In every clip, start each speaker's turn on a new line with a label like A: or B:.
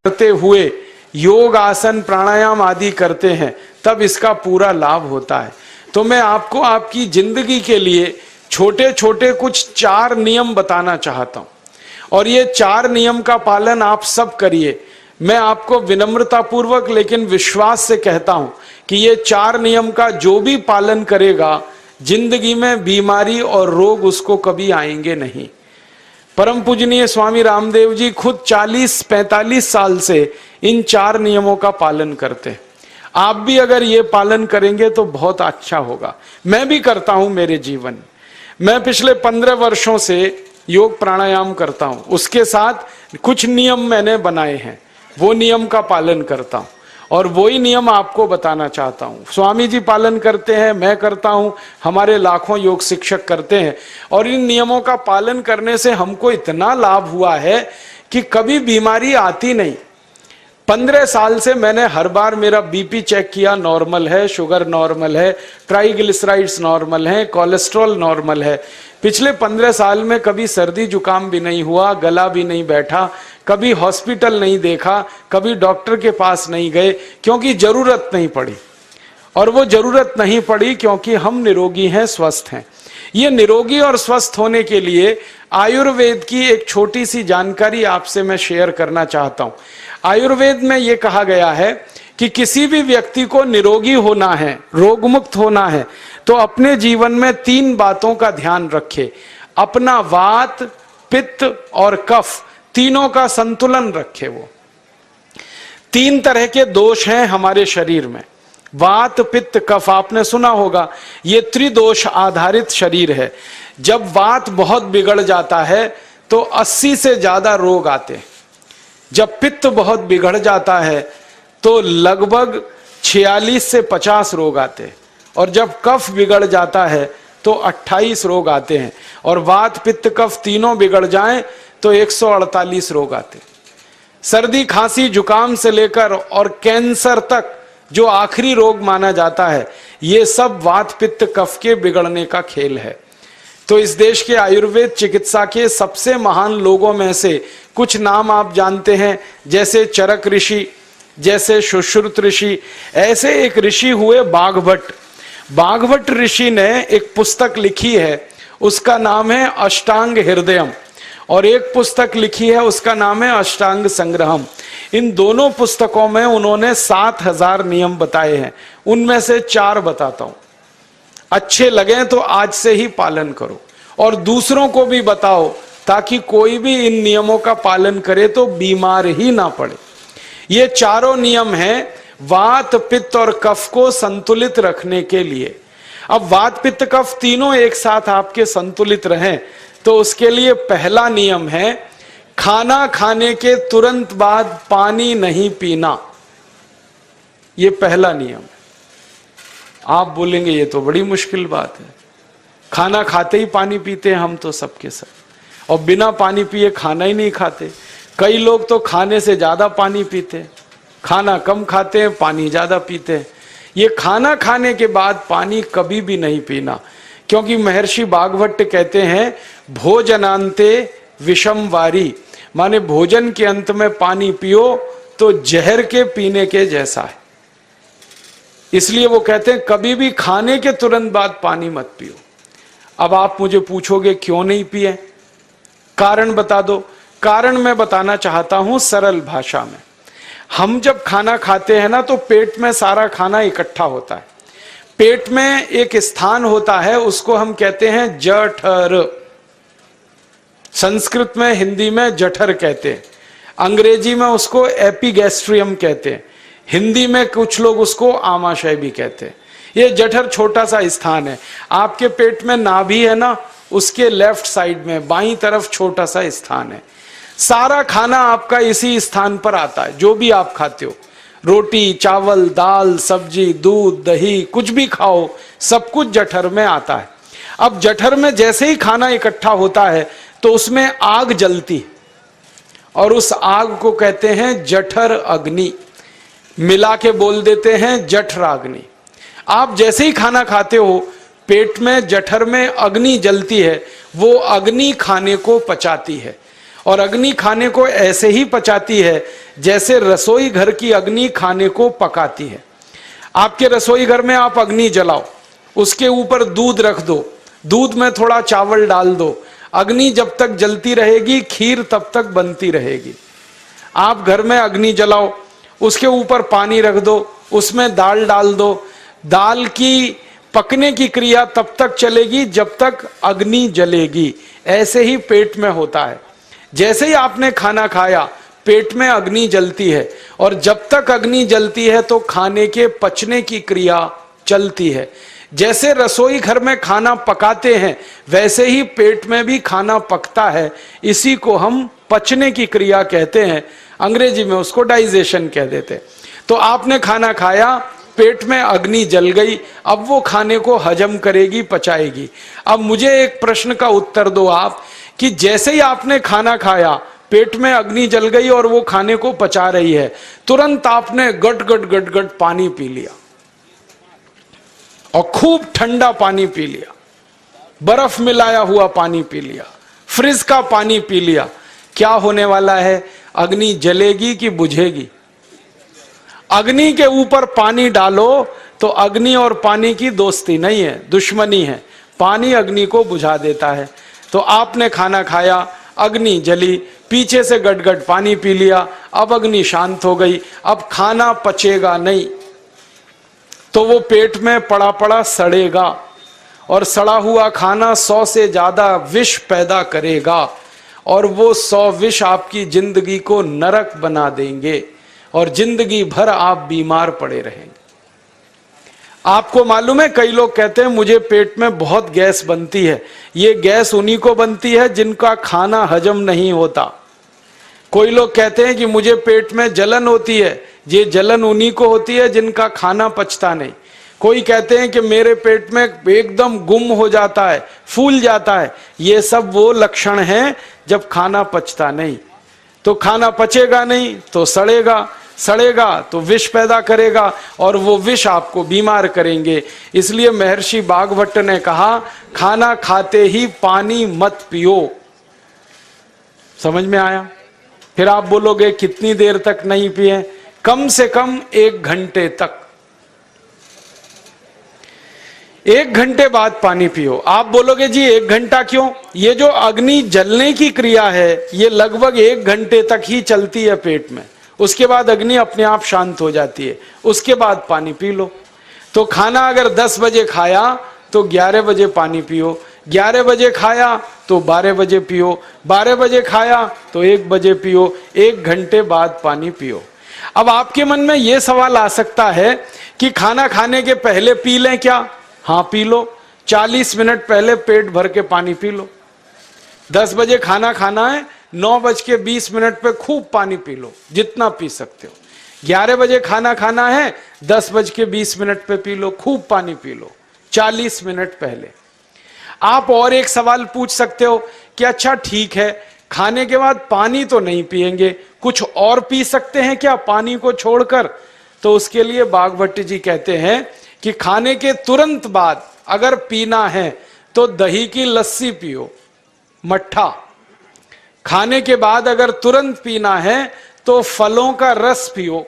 A: करते हुए योग आसन प्राणायाम आदि करते हैं तब इसका पूरा लाभ होता है। तो मैं आपको आपकी जिंदगी के लिए छोटे छोटे कुछ 4 नियम बताना चाहता हूं और ये 4 नियम का पालन आप सब करिए। मैं आपको विनम्रतापूर्वक लेकिन विश्वास से कहता हूं कि ये 4 नियम का जो भी पालन करेगा जिंदगी में बीमारी और रोग उसको कभी आएंगे नहीं। परम पूजनीय स्वामी रामदेव जी खुद 40-45 साल से इन 4 नियमों का पालन करते हैं। आप भी अगर ये पालन करेंगे तो बहुत अच्छा होगा। मैं भी करता हूं मेरे जीवन। मैं पिछले 15 वर्षों से योग प्राणायाम करता हूं, उसके साथ कुछ नियम मैंने बनाए हैं, वो नियम का पालन करता हूं और वही नियम आपको बताना चाहता हूं। स्वामी जी पालन करते हैं, मैं करता हूं, हमारे लाखों योग शिक्षक करते हैं और इन नियमों का पालन करने से हमको इतना लाभ हुआ है कि कभी बीमारी आती नहीं। 15 साल से मैंने हर बार मेरा बीपी चेक किया, नॉर्मल है, शुगर नॉर्मल है, ट्राइग्लिसराइड्स नॉर्मल है, कोलेस्ट्रॉल नॉर्मल है। पिछले 15 साल में कभी सर्दी जुकाम भी नहीं हुआ, गला भी नहीं बैठा, कभी हॉस्पिटल नहीं देखा, कभी डॉक्टर के पास नहीं गए, क्योंकि जरूरत नहीं पड़ी। और वो जरूरत नहीं पड़ी क्योंकि हम निरोगी हैं, स्वस्थ हैं। ये निरोगी और स्वस्थ होने के लिए आयुर्वेद की एक छोटी सी जानकारी आपसे मैं शेयर करना चाहता हूं। आयुर्वेद में ये कहा गया है कि किसी भी व्यक्ति को निरोगी होना है, रोग मुक्त होना है, तो अपने जीवन में 3 बातों का ध्यान रखे। अपना वात, पित्त और कफ तीनों का संतुलन रखे। वो 3 तरह के दोष हैं हमारे शरीर में, वात, पित्त, कफ। आपने सुना होगा ये त्रिदोष आधारित शरीर है। जब वात बहुत बिगड़ जाता है तो 80 से ज्यादा रोग आते हैं। जब पित्त बहुत बिगड़ जाता है तो लगभग 46 से 50 रोग आते हैं और जब कफ बिगड़ जाता है तो 28 रोग आते हैं और वात, पित्त, कफ तीनों बिगड़ जाएं तो 148 रोग आते हैं। सर्दी, खांसी, जुकाम से लेकर और कैंसर तक जो आखिरी रोग माना जाता है, ये सब वात, पित्त, कफ के बिगड़ने का खेल है। तो इस देश के आयुर्वेद चिकित्सा के सबसे महान लोगों में से कुछ नाम आप जानते हैं, जैसे चरक ऋषि, जैसे सुश्रुत ऋषि। ऐसे एक ऋषि हुए बाघभट्ट। बाघभट्ट ऋषि ने एक पुस्तक लिखी है, उसका नाम है अष्टांग हृदयम, और एक पुस्तक लिखी है उसका नाम है अष्टांग संग्रहम। इन दोनों पुस्तकों में उन्होंने 7000 नियम बताए हैं। उनमें से 4 बताता हूं, अच्छे लगे तो आज से ही पालन करो और दूसरों को भी बताओ ताकि कोई भी इन नियमों का पालन करे तो बीमार ही ना पड़े। ये चारों नियम हैं वात, पित्त और कफ को संतुलित रखने के लिए। अब वात, पित्त, कफ तीनों एक साथ आपके संतुलित रहें तो उसके लिए पहला नियम है खाना खाने के तुरंत बाद पानी नहीं पीना। ये पहला नियम है। आप बोलेंगे ये तो बड़ी मुश्किल बात है, खाना खाते ही पानी पीते हैं हम तो सबके सब, और बिना पानी पिए खाना ही नहीं खाते। कई लोग तो खाने से ज्यादा पानी पीते हैं, खाना कम खाते हैं, पानी ज्यादा पीते हैं। ये खाना खाने के बाद पानी कभी भी नहीं पीना, क्योंकि महर्षि बाघभट्ट कहते हैं भोजनांते विषम वारी, माने भोजन के अंत में पानी पियो तो जहर के पीने के जैसा है। इसलिए वो कहते हैं कभी भी खाने के तुरंत बाद पानी मत पियो। अब आप मुझे पूछोगे क्यों नहीं पिए, कारण बता दो। कारण मैं बताना चाहता हूं सरल भाषा में। हम जब खाना खाते हैं ना तो पेट में सारा खाना इकट्ठा होता है। पेट में एक स्थान होता है, उसको हम कहते हैं जठर। संस्कृत में, हिंदी में जठर कहते हैं, अंग्रेजी में उसको एपिगैस्ट्रियम कहते हैं, हिंदी में कुछ लोग उसको आमाशय भी कहते हैं। ये जठर छोटा सा स्थान है। आपके पेट में नाभि है ना, उसके लेफ्ट साइड में बाईं तरफ छोटा सा स्थान है। सारा खाना आपका इसी स्थान पर आता है। जो भी आप खाते हो, रोटी, चावल, दाल, सब्जी, दूध, दही, कुछ भी खाओ, सब कुछ जठर में आता है। अब जठर में जैसे ही खाना इकट्ठा होता है तो उसमें आग जलती है और उस आग को कहते हैं जठर अग्नि। मिला के बोल देते हैं जठराग्नि। आप जैसे ही खाना खाते हो पेट में, जठर में अग्नि जलती है, वो अग्नि खाने को पचाती है और अग्नि खाने को ऐसे ही पचाती है जैसे रसोई घर की अग्नि खाने को पकाती है। आपके रसोई घर में आप अग्नि जलाओ, उसके ऊपर दूध रख दो, दूध में थोड़ा चावल डाल दो, अग्नि जब तक जलती रहेगी खीर तब तक बनती रहेगी। आप घर में अग्नि जलाओ, उसके ऊपर पानी रख दो, उसमें दाल डाल दो, दाल की पकने की क्रिया तब तक चलेगी जब तक अग्नि जलेगी। ऐसे ही पेट में होता है, जैसे ही आपने खाना खाया पेट में अग्नि जलती है, और जब तक अग्नि जलती है तो खाने के पचने की क्रिया चलती है। जैसे रसोई घर में खाना पकाते हैं वैसे ही पेट में भी खाना पकता है, इसी को हम पचने की क्रिया कहते हैं, अंग्रेजी में उसको डाइजेशन कह देते हैं। तो आपने खाना खाया, पेट में अग्नि जल गई, अब वो खाने को हजम करेगी, पचाएगी। अब मुझे एक प्रश्न का उत्तर दो आप, कि जैसे ही आपने खाना खाया पेट में अग्नि जल गई और वो खाने को पचा रही है, तुरंत आपने गट गट गट गट पानी पी लिया, और खूब ठंडा पानी पी लिया, बर्फ मिलाया हुआ पानी पी लिया, फ्रिज का पानी पी लिया। क्या होने वाला है? अग्नि जलेगी कि बुझेगी? अग्नि के ऊपर पानी डालो तो अग्नि और पानी की दोस्ती नहीं है, दुश्मनी है। पानी अग्नि को बुझा देता है। तो आपने खाना खाया, अग्नि जली, पीछे से गटगट पानी पी लिया, अब अग्नि शांत हो गई, अब खाना पचेगा नहीं, तो वो पेट में पड़ा पड़ा सड़ेगा, और सड़ा हुआ खाना 100 से ज्यादा विष पैदा करेगा, और वो 100 विष आपकी जिंदगी को नरक बना देंगे, और जिंदगी भर आप बीमार पड़े रहेंगे। आपको मालूम है, कई लोग कहते हैं मुझे पेट में बहुत गैस बनती है। ये गैस उन्हीं को बनती है जिनका खाना हजम नहीं होता। कोई लोग कहते हैं कि मुझे पेट में जलन होती है, ये जलन उन्हीं को होती है जिनका खाना पचता नहीं। कोई कहते हैं कि मेरे पेट में एकदम गुम हो जाता है, फूल जाता है, ये सब वो लक्षण हैं जब खाना पचता नहीं। तो खाना पचेगा नहीं तो सड़ेगा, सड़ेगा तो विष पैदा करेगा, और वो विष आपको बीमार करेंगे। इसलिए महर्षि बागभट्ट ने कहा, खाना खाते ही पानी मत पियो। समझ में आया? फिर आप बोलोगे कितनी देर तक नहीं पिए? कम से कम 1 घंटे तक। 1 घंटे बाद पानी पियो। आप बोलोगे जी 1 घंटा क्यों? ये जो अग्नि जलने की क्रिया है ये लगभग 1 घंटे तक ही चलती है पेट में, उसके बाद अग्नि अपने आप शांत हो जाती है, उसके बाद पानी पी लो। तो खाना अगर 10 बजे खाया तो 11 बजे पानी पियो, 11 बजे खाया तो 12 बजे पियो, 12 बजे खाया तो 1 बजे पियो, 1 घंटे बाद पानी पियो। अब आपके मन में यह सवाल आ सकता है कि खाना खाने के पहले पी लें क्या? हाँ पी लो, 40 मिनट पहले पेट भर के पानी पी लो। 10 बजे खाना खाना है, 9:20 पे खूब पानी पी लो, जितना पी सकते हो। 11 बजे खाना खाना है, 10:20 पे पी लो, खूब पानी पी लो, 40 मिनट पहले। आप और एक सवाल पूछ सकते हो कि अच्छा ठीक है, खाने के बाद पानी तो नहीं पिएंगे, कुछ और पी सकते हैं क्या पानी को छोड़कर? तो उसके लिए बागभट्ट जी कहते हैं कि खाने के तुरंत बाद अगर पीना है तो दही की लस्सी पियो, मट्ठा। खाने के बाद अगर तुरंत पीना है तो फलों का रस पियो,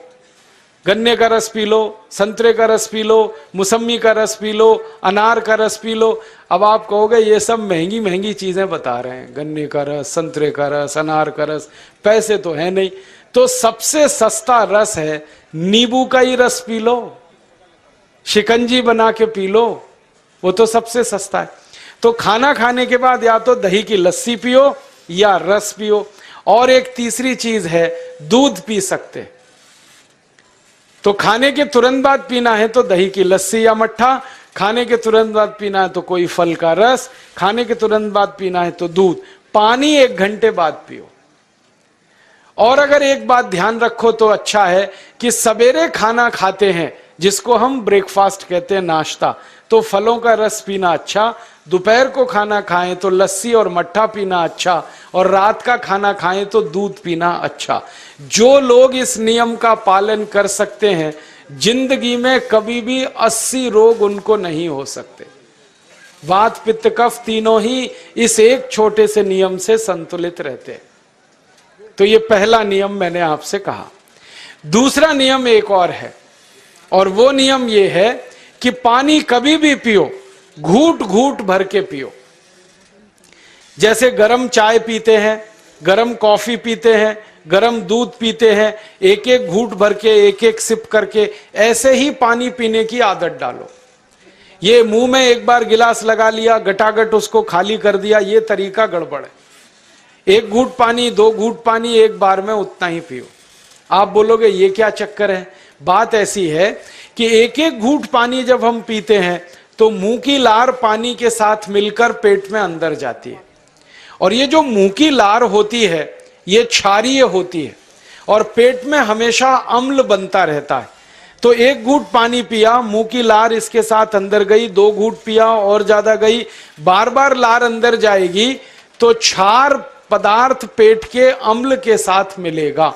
A: गन्ने का रस पी लो, संतरे का रस पी लो, मौसमी का रस पी लो, अनार का रस पी लो। अब आप कहोगे ये सब महंगी महंगी चीजें बता रहे हैं, गन्ने का रस, संतरे का रस, अनार का रस, पैसे तो है नहीं। तो सबसे सस्ता रस है नींबू का ही रस पी लो, शिकंजी बना के पी लो, वो तो सबसे सस्ता है। तो खाना खाने के बाद या तो दही की लस्सी पियो या रस पियो। और एक तीसरी चीज है, दूध पी सकते। तो खाने के तुरंत बाद पीना है तो दही की लस्सी या मट्ठा, खाने के तुरंत बाद पीना है तो कोई फल का रस, खाने के तुरंत बाद पीना है तो दूध। पानी 1 घंटे बाद पियो। और अगर एक बात ध्यान रखो तो अच्छा है कि सवेरे खाना खाते हैं जिसको हम ब्रेकफास्ट कहते हैं, नाश्ता, तो फलों का रस पीना अच्छा, दोपहर को खाना खाएं तो लस्सी और मट्ठा पीना अच्छा, और रात का खाना खाएं तो दूध पीना अच्छा। जो लोग इस नियम का पालन कर सकते हैं जिंदगी में कभी भी 80 रोग उनको नहीं हो सकते। वात पित्त कफ तीनों ही इस एक छोटे से नियम से संतुलित रहते हैं। तो ये पहला नियम मैंने आपसे कहा। दूसरा नियम एक और है, और वो नियम ये है कि पानी कभी भी पियो, घूट घूट भर के पियो। जैसे गरम चाय पीते हैं, गरम कॉफी पीते हैं, गरम दूध पीते हैं, एक एक घूट भर के, एक एक सिप करके, ऐसे ही पानी पीने की आदत डालो। ये मुंह में एक बार गिलास लगा लिया, गटागट उसको खाली कर दिया, ये तरीका गड़बड़ है। एक घूट पानी, दो घूट पानी एक बार में उतना ही पियो। आप बोलोगे ये क्या चक्कर है? बात ऐसी है कि एक एक घूट पानी जब हम पीते हैं तो मुंह की लार पानी के साथ मिलकर पेट में अंदर जाती है, और ये जो मुंह की लार होती है ये क्षारीय होती है, और पेट में हमेशा अम्ल बनता रहता है। तो एक घूट पानी पिया, मुंह की लार इसके साथ अंदर गई, दो घूट पिया और ज्यादा गई, बार बार लार अंदर जाएगी तो क्षार पदार्थ पेट के अम्ल के साथ मिलेगा।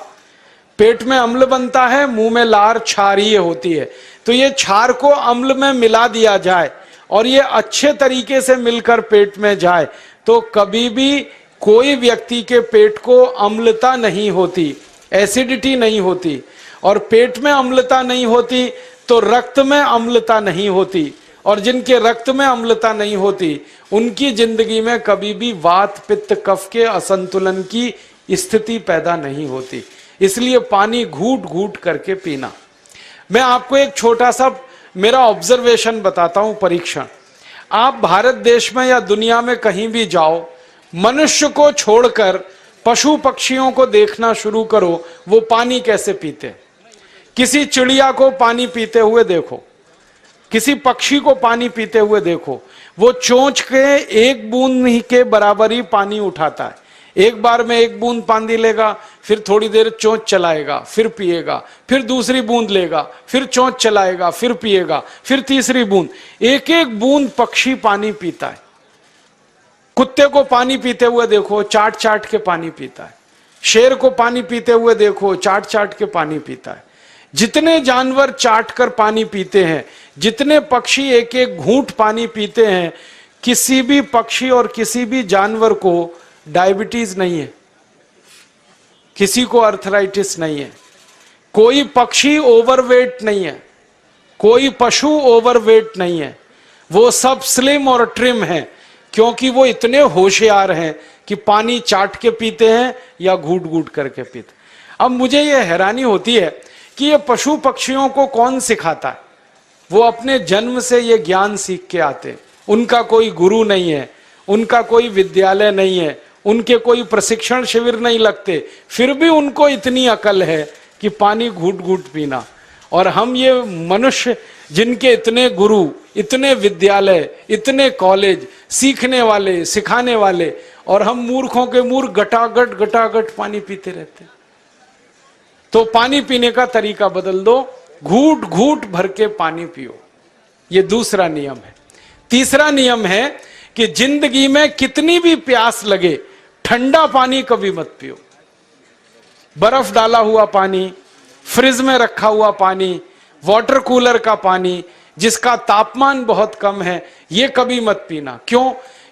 A: पेट में अम्ल बनता है, मुंह में लार क्षारीय होती है। तो ये क्षार को अम्ल में मिला दिया जाए और ये अच्छे तरीके से मिलकर पेट में जाए तो कभी भी कोई व्यक्ति के पेट को अम्लता नहीं होती, एसिडिटी नहीं होती। और पेट में अम्लता नहीं होती तो रक्त में अम्लता नहीं होती, और जिनके रक्त में अम्लता नहीं होती उनकी जिंदगी में कभी भी वात पित्त कफ के असंतुलन की स्थिति पैदा नहीं होती। इसलिए पानी घूट घूट करके पीना। मैं आपको एक छोटा सा मेरा ऑब्जर्वेशन बताता हूं, परीक्षण। आप भारत देश में या दुनिया में कहीं भी जाओ, मनुष्य को छोड़कर पशु पक्षियों को देखना शुरू करो, वो पानी कैसे पीते। किसी चिड़िया को पानी पीते हुए देखो, किसी पक्षी को पानी पीते हुए देखो, वो चोंच के एक बूंद ही के बराबर ही पानी उठाता है। एक बार में एक बूंद पानी लेगा, फिर थोड़ी देर चोंच चलाएगा, फिर पिएगा, फिर दूसरी बूंद लेगा, फिर चोंच चलाएगा, फिर पिएगा, फिर तीसरी बूंद। एक एक बूंद पक्षी पानी पीता है। कुत्ते को पानी पीते हुए देखो, चाट चाट के पानी पीता है। शेर को पानी पीते हुए देखो, चाट चाट के पानी पीता है। जितने जानवर चाट कर पानी पीते हैं, जितने पक्षी एक एक घूंट पानी पीते हैं, किसी भी पक्षी और किसी भी जानवर को डायबिटीज नहीं है, किसी को अर्थराइटिस नहीं है, कोई पक्षी ओवरवेट नहीं है, कोई पशु ओवरवेट नहीं है। वो सब स्लिम और ट्रिम है, क्योंकि वो इतने होशियार हैं कि पानी चाट के पीते हैं या घूट घूट करके पीते। अब मुझे ये हैरानी होती है कि ये पशु पक्षियों को कौन सिखाता है? वो अपने जन्म से ये ज्ञान सीख के आते। उनका कोई गुरु नहीं है, उनका कोई विद्यालय नहीं है, उनके कोई प्रशिक्षण शिविर नहीं लगते, फिर भी उनको इतनी अकल है कि पानी घूट घूट पीना। और हम ये मनुष्य जिनके इतने गुरु, इतने विद्यालय, इतने कॉलेज, सीखने वाले, सिखाने वाले, और हम मूर्खों के मूर्ख गटागट गटागट पानी पीते रहते। तो पानी पीने का तरीका बदल दो, घूट घूट भर के पानी पियो। ये दूसरा नियम है। तीसरा नियम है कि जिंदगी में कितनी भी प्यास लगे, ठंडा पानी कभी मत पियो। बर्फ डाला हुआ पानी, फ्रिज में रखा हुआ पानी, वाटर कूलर का पानी जिसका तापमान बहुत कम है, ये कभी मत पीना। क्यों?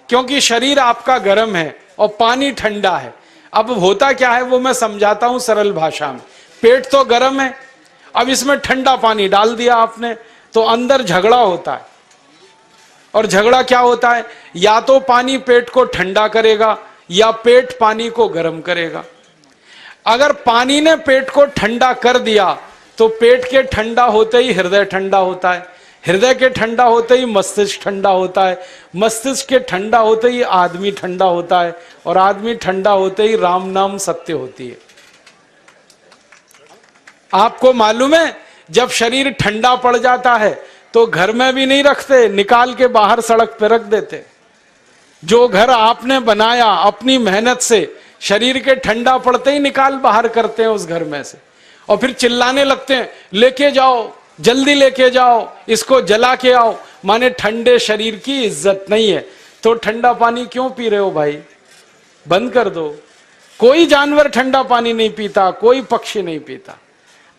A: क्योंकि शरीर आपका गर्म है और पानी ठंडा है। अब होता क्या है वो मैं समझाता हूं सरल भाषा में। पेट तो गर्म है, अब इसमें ठंडा पानी डाल दिया आपने, तो अंदर झगड़ा होता है। और झगड़ा क्या होता है? या तो पानी पेट को ठंडा करेगा या पेट पानी को गर्म करेगा। अगर पानी ने पेट को ठंडा कर दिया तो पेट के ठंडा होते ही हृदय ठंडा होता है, हृदय के ठंडा होते ही मस्तिष्क ठंडा होता है, मस्तिष्क के ठंडा होते ही आदमी ठंडा होता है, और आदमी ठंडा होते ही राम नाम सत्य होती है। आपको मालूम है, जब शरीर ठंडा पड़ जाता है तो घर में भी नहीं रखते, निकाल के बाहर सड़क पे रख देते। जो घर आपने बनाया अपनी मेहनत से, शरीर के ठंडा पड़ते ही निकाल बाहर करते हैं उस घर में से, और फिर चिल्लाने लगते हैं, लेके जाओ, जल्दी लेके जाओ, इसको जला के आओ। माने ठंडे शरीर की इज्जत नहीं है। तो ठंडा पानी क्यों पी रहे हो भाई? बंद कर दो। कोई जानवर ठंडा पानी नहीं पीता, कोई पक्षी नहीं पीता।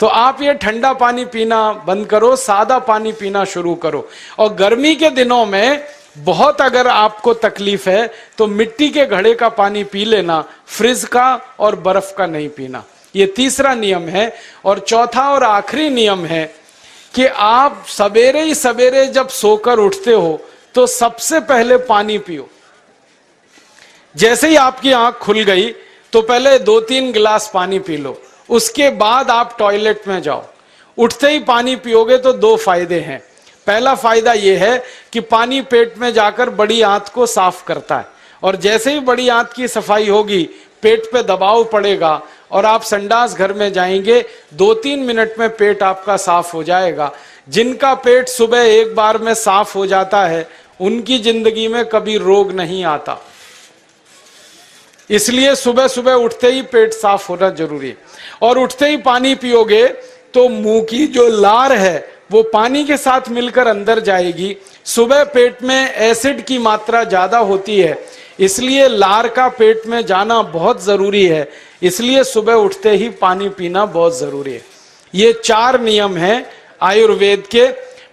A: तो आप ये ठंडा पानी पीना बंद करो, सादा पानी पीना शुरू करो। और गर्मी के दिनों में बहुत अगर आपको तकलीफ है तो मिट्टी के घड़े का पानी पी लेना, फ्रिज का और बर्फ का नहीं पीना। ये तीसरा नियम है। और चौथा और आखिरी नियम है कि आप सवेरे ही सवेरे जब सोकर उठते हो तो सबसे पहले पानी पियो। जैसे ही आपकी आंख खुल गई तो पहले 2-3 गिलास पानी पी लो, उसके बाद आप टॉयलेट में जाओ। उठते ही पानी पियोगे तो 2 फायदे हैं। पहला फायदा यह है कि पानी पेट में जाकर बड़ी आंत को साफ करता है, और जैसे ही बड़ी आंत की सफाई होगी पेट पे दबाव पड़ेगा और आप संडास घर में जाएंगे, 2-3 मिनट में पेट आपका साफ हो जाएगा। जिनका पेट सुबह एक बार में साफ हो जाता है उनकी जिंदगी में कभी रोग नहीं आता। इसलिए सुबह सुबह उठते ही पेट साफ होना जरूरी है। और उठते ही पानी पियोगे तो मुंह की जो लार है वो पानी के साथ मिलकर अंदर जाएगी। सुबह पेट में एसिड की मात्रा ज्यादा होती है, इसलिए लार का पेट में जाना बहुत जरूरी है। इसलिए सुबह उठते ही पानी पीना बहुत जरूरी है। ये 4 नियम हैं आयुर्वेद के।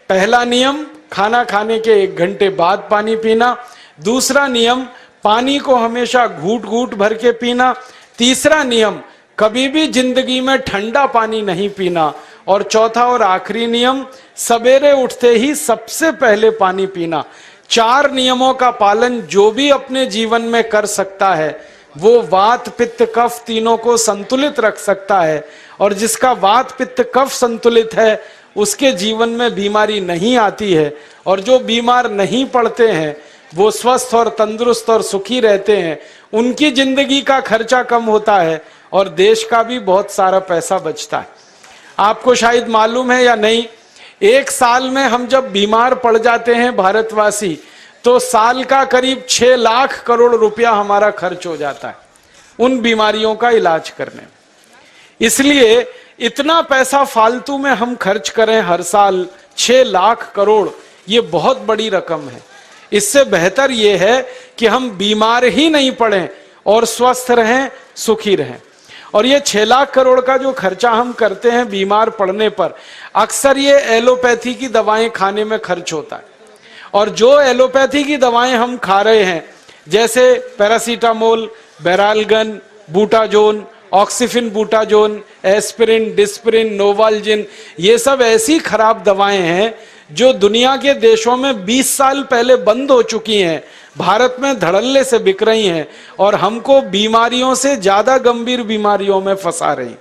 A: पहला नियम, खाना खाने के 1 घंटे बाद पानी पीना। दूसरा नियम, पानी को हमेशा घूट घूट भर के पीना। तीसरा नियम, कभी भी जिंदगी में ठंडा पानी नहीं पीना। और चौथा और आखिरी नियम, सवेरे उठते ही सबसे पहले पानी पीना। 4 नियमों का पालन जो भी अपने जीवन में कर सकता है वो वात पित्त कफ तीनों को संतुलित रख सकता है। और जिसका वात पित्त कफ संतुलित है उसके जीवन में बीमारी नहीं आती है। और जो बीमार नहीं पड़ते हैं वो स्वस्थ और तंदुरुस्त और सुखी रहते हैं। उनकी जिंदगी का खर्चा कम होता है और देश का भी बहुत सारा पैसा बचता है। आपको शायद मालूम है या नहीं, 1 साल में हम जब बीमार पड़ जाते हैं भारतवासी तो साल का करीब 6 लाख करोड़ रुपया हमारा खर्च हो जाता है उन बीमारियों का इलाज करने में। इसलिए इतना पैसा फालतू में हम खर्च करें हर साल 6 लाख करोड़, ये बहुत बड़ी रकम है। इससे बेहतर यह है कि हम बीमार ही नहीं पड़ें और स्वस्थ रहें, सुखी रहें। और ये 6 लाख करोड़ का जो खर्चा हम करते हैं बीमार पड़ने पर, अक्सर ये एलोपैथी की दवाएं खाने में खर्च होता है। और जो एलोपैथी की दवाएं हम खा रहे हैं जैसे paracetamol, Baralgan, butazone, oxyphenbutazone, aspirin, Disprin, Novalgin, ये सब ऐसी खराब दवाएं हैं जो दुनिया के देशों में 20 साल पहले बंद हो चुकी हैं, भारत में धड़ल्ले से बिक रही हैं और हमको बीमारियों से ज्यादा गंभीर बीमारियों में फंसा रही।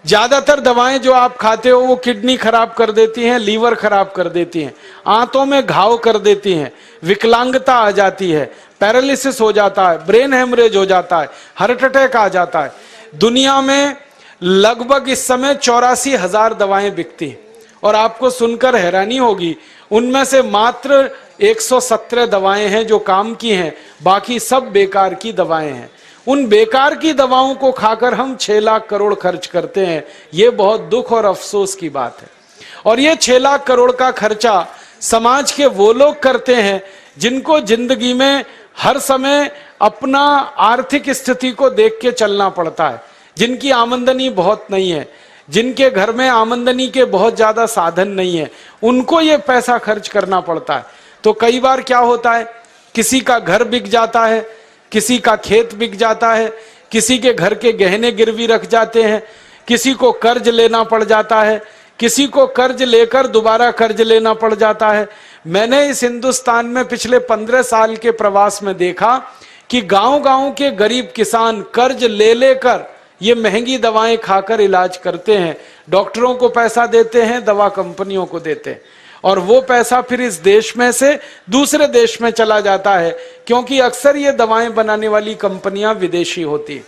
A: ज्यादातर दवाएं जो आप खाते हो वो किडनी खराब कर देती हैं, लीवर खराब कर देती हैं, आंतों में घाव कर देती हैं, विकलांगता आ जाती है, पैरालिसिस हो जाता है, ब्रेन हेमरेज हो जाता है, हार्ट अटैक आ जाता है। दुनिया में लगभग इस समय 84,000 दवाएं बिकती हैं और आपको सुनकर हैरानी होगी उनमें से मात्र 117 दवाएं हैं जो काम की हैं, बाकी सब बेकार की दवाएं हैं। उन बेकार की दवाओं को खाकर हम 6 लाख करोड़ खर्च करते हैं। ये बहुत दुख और अफसोस की बात है। और ये 6 लाख करोड़ का खर्चा समाज के वो लोग करते हैं जिनको जिंदगी में हर समय अपना आर्थिक स्थिति को देख के चलना पड़ता है, जिनकी आमदनी बहुत नहीं है, जिनके घर में आमदनी के बहुत ज्यादा साधन नहीं है, उनको ये पैसा खर्च करना पड़ता है। तो कई बार क्या होता है, किसी का घर बिक जाता है, किसी का खेत बिक जाता है, किसी के घर के गहने गिरवी रख जाते हैं, किसी को कर्ज लेना पड़ जाता है, किसी को कर्ज लेकर दोबारा कर्ज लेना पड़ जाता है। मैंने इस हिंदुस्तान में पिछले 15 साल के प्रवास में देखा कि गांव-गांव के गरीब किसान कर्ज ले लेकर ये महंगी दवाएं खाकर इलाज करते हैं, डॉक्टरों को पैसा देते हैं, दवा कंपनियों को देते हैं, और वो पैसा फिर इस देश में से दूसरे देश में चला जाता है, क्योंकि अक्सर ये दवाएं बनाने वाली कंपनियां विदेशी होती हैं।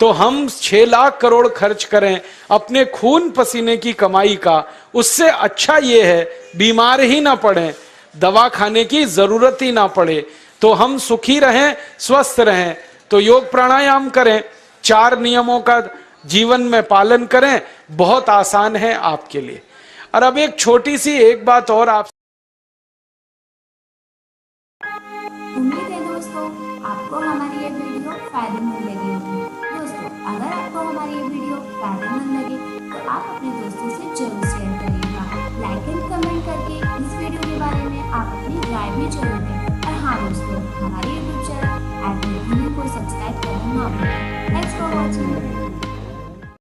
A: तो हम 6 लाख करोड़ खर्च करें अपने खून पसीने की कमाई का, उससे अच्छा ये है बीमार ही ना पड़े, दवा खाने की जरूरत ही ना पड़े, तो हम सुखी रहें, स्वस्थ रहें। तो योग प्राणायाम करें, 4 नियमों का जीवन में पालन करें, बहुत आसान है आपके लिए। और अब एक छोटी सी एक बात और आप,
B: उम्मीद है दोस्तों आपको हमारी ये वीडियो फायदेमंद लगी होगी। दोस्तों अगर आपको हमारी ये वीडियो फायदेमंद लगे तो आप अपने दोस्तों से जरूर शेयर करिएगा। लाइक एंड कमेंट करके इस वीडियो के बारे में आप अपनी राय भी जरूर दें। और हाँ दोस्तों, हमारे यूट्यूब चैनल को सब्सक्राइब करना ना भूलें। Thanks for watching.